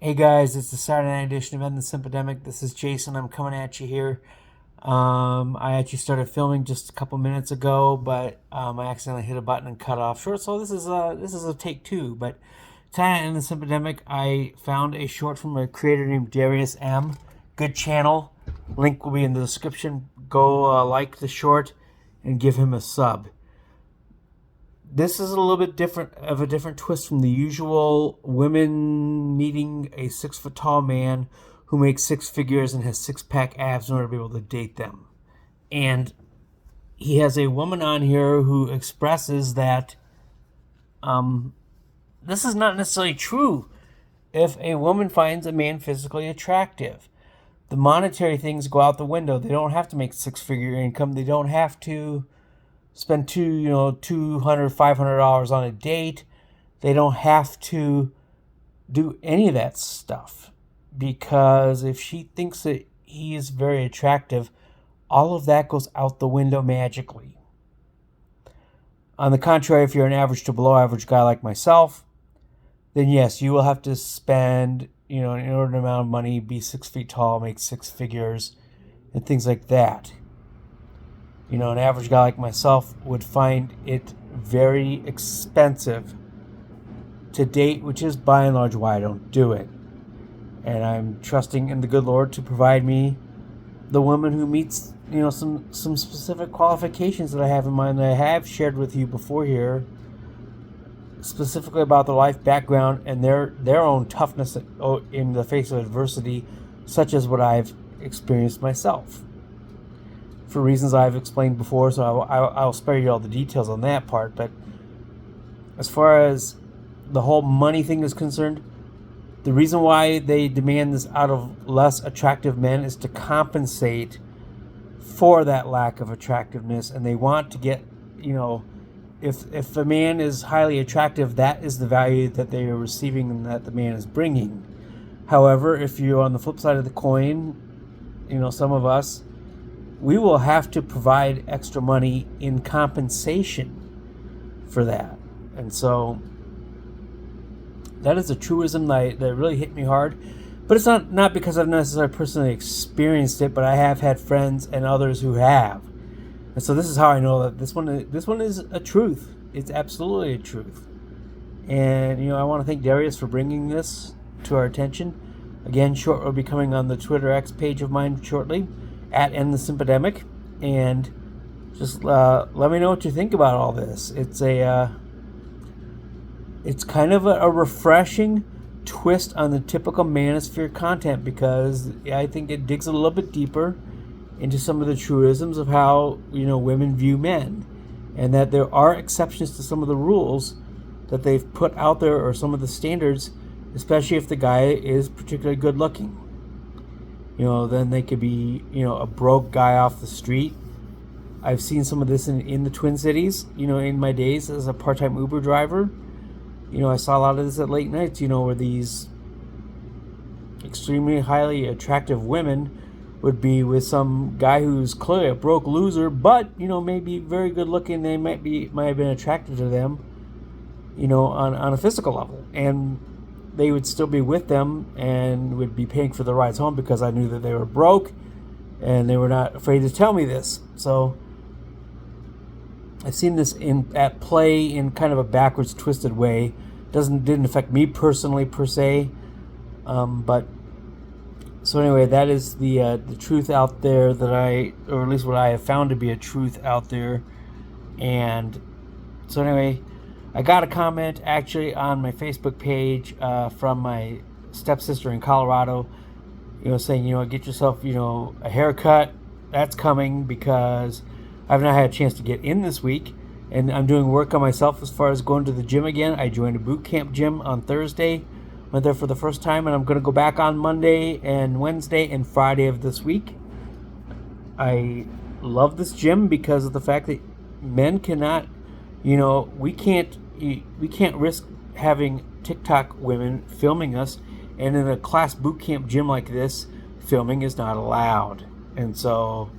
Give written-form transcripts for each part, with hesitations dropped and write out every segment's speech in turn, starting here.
Hey guys, it's the Saturday night edition of End the Simpademic. This is Jason. I'm coming at you here. I actually started filming just a couple minutes ago, but I accidentally hit a button and cut off short. So this is a take two. But tonight in the Simpademic, I found a short from a creator named Darius M. Good channel. Link will be in the description. Go like the short and give him a sub. This is a little bit different of a different twist from the usual women needing a 6 foot tall man who makes six figures and has six-pack abs in order to be able to date them. And he has a woman on here who expresses that this is not necessarily true if a woman finds a man physically attractive. The monetary things go out the window. They don't have to make six-figure income. They don't have to spend $200, $500 on a date. They don't have to do any of that stuff, because if she thinks that he is very attractive, all of that goes out the window magically. On the contrary, if you're an average to below average guy like myself, then yes, you will have to spend an inordinate amount of money, be 6 feet tall, make six figures, and things like that. An average guy like myself would find it very expensive to date, which is by and large why I don't do it. And I'm trusting in the good Lord to provide me the woman who meets, some specific qualifications that I have in mind, that I have shared with you before here, specifically about their life background and their own toughness in the face of adversity, such as what I've experienced myself. For reasons I've explained before, so I'll spare you all the details on that part. But as far as the whole money thing is concerned, the reason why they demand this out of less attractive men is to compensate for that lack of attractiveness. And they want to get, if a man is highly attractive, that is the value that they are receiving and that the man is bringing. However, if you're on the flip side of the coin, some of us, we will have to provide extra money in compensation for that. And so that is a truism that really hit me hard. But it's not because I've necessarily personally experienced it, but I have had friends and others who have. And so this is how I know that this one is a truth. It's absolutely a truth. And, I want to thank Darius for bringing this to our attention. Again, short will be coming on the Twitter X page of mine shortly, at End the Simpademic, and just let me know what you think about all this. It's kind of a refreshing twist on the typical manosphere content, because I think it digs a little bit deeper into some of the truisms of how women view men, and that there are exceptions to some of the rules that they've put out there, or some of the standards, especially if the guy is particularly good looking. Then they could be, a broke guy off the street. I've seen some of this in the Twin Cities, in my days as a part-time Uber driver. I saw a lot of this at late nights, where these extremely highly attractive women would be with some guy who's clearly a broke loser, but, maybe very good looking. They might have been attracted to them, on a physical level. And they would still be with them and would be paying for the rides home, because I knew that they were broke and they were not afraid to tell me this. So I've seen this at play in kind of a backwards, twisted way. Didn't affect me personally per se, but so anyway, that is the truth out there or at least what I have found to be a truth out there. And so anyway, I got a comment actually on my Facebook page from my stepsister in Colorado, saying, get yourself, a haircut. That's coming, because I've not had a chance to get in this week, and I'm doing work on myself as far as going to the gym again. I joined a boot camp gym on Thursday, went there for the first time, and I'm going to go back on Monday and Wednesday and Friday of this week. I love this gym because of the fact that men cannot, we can't risk having TikTok women filming us, and in a class boot camp gym like this, filming is not allowed. And so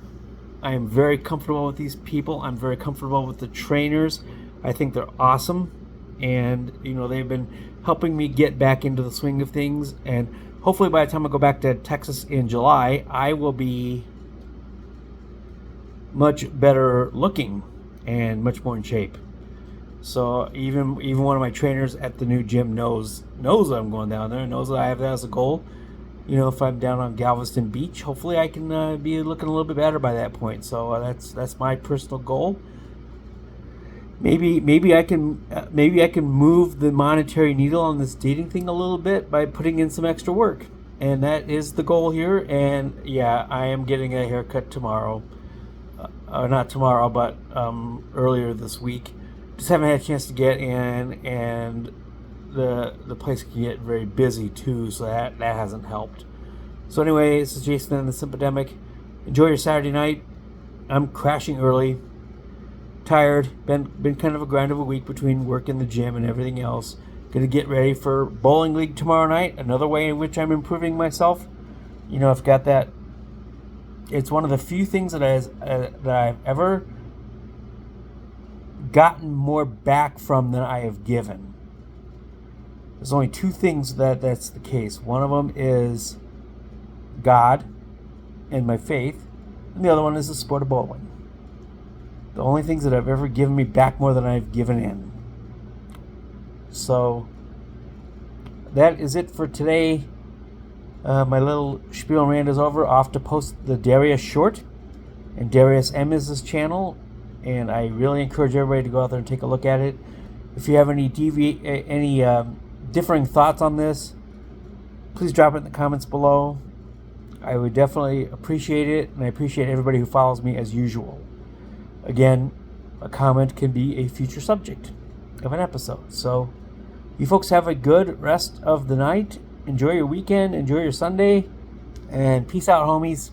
I am very comfortable with these people. I'm very comfortable with the trainers. I think they're awesome, and they've been helping me get back into the swing of things. And hopefully by the time I go back to Texas in July, I will be much better looking and much more in shape. So even one of my trainers at the new gym knows I'm going down there, knows that I have that as a goal. If I'm down on Galveston Beach, hopefully I can be looking a little bit better by that point. So that's my personal goal. Maybe I can move the monetary needle on this dating thing a little bit by putting in some extra work, and that is the goal here. And yeah, I am getting a haircut tomorrow, not tomorrow, but earlier this week. Just haven't had a chance to get in, and the place can get very busy too, so that hasn't helped. So anyway, this is Jason and the Simpademic. Enjoy your Saturday night. I'm crashing early. Tired. Been kind of a grind of a week between work in the gym and everything else. Gonna get ready for bowling league tomorrow night. Another way in which I'm improving myself. I've got that. It's one of the few things that I've ever gotten more back from than I have given. There's only two things that's the case. One of them is God and my faith, and the other one is the sport of bowling. The only things that have ever given me back more than I've given in. So that is it for today. My little spiel and rant is over. Off to post the Darius short, and Darius M is his channel, and I really encourage everybody to go out there and take a look at it. If you have any differing thoughts on this, please drop it in the comments below. I would definitely appreciate it, and I appreciate everybody who follows me as usual. Again, a comment can be a future subject of an episode. So you folks have a good rest of the night. Enjoy your weekend. Enjoy your Sunday. And peace out, homies.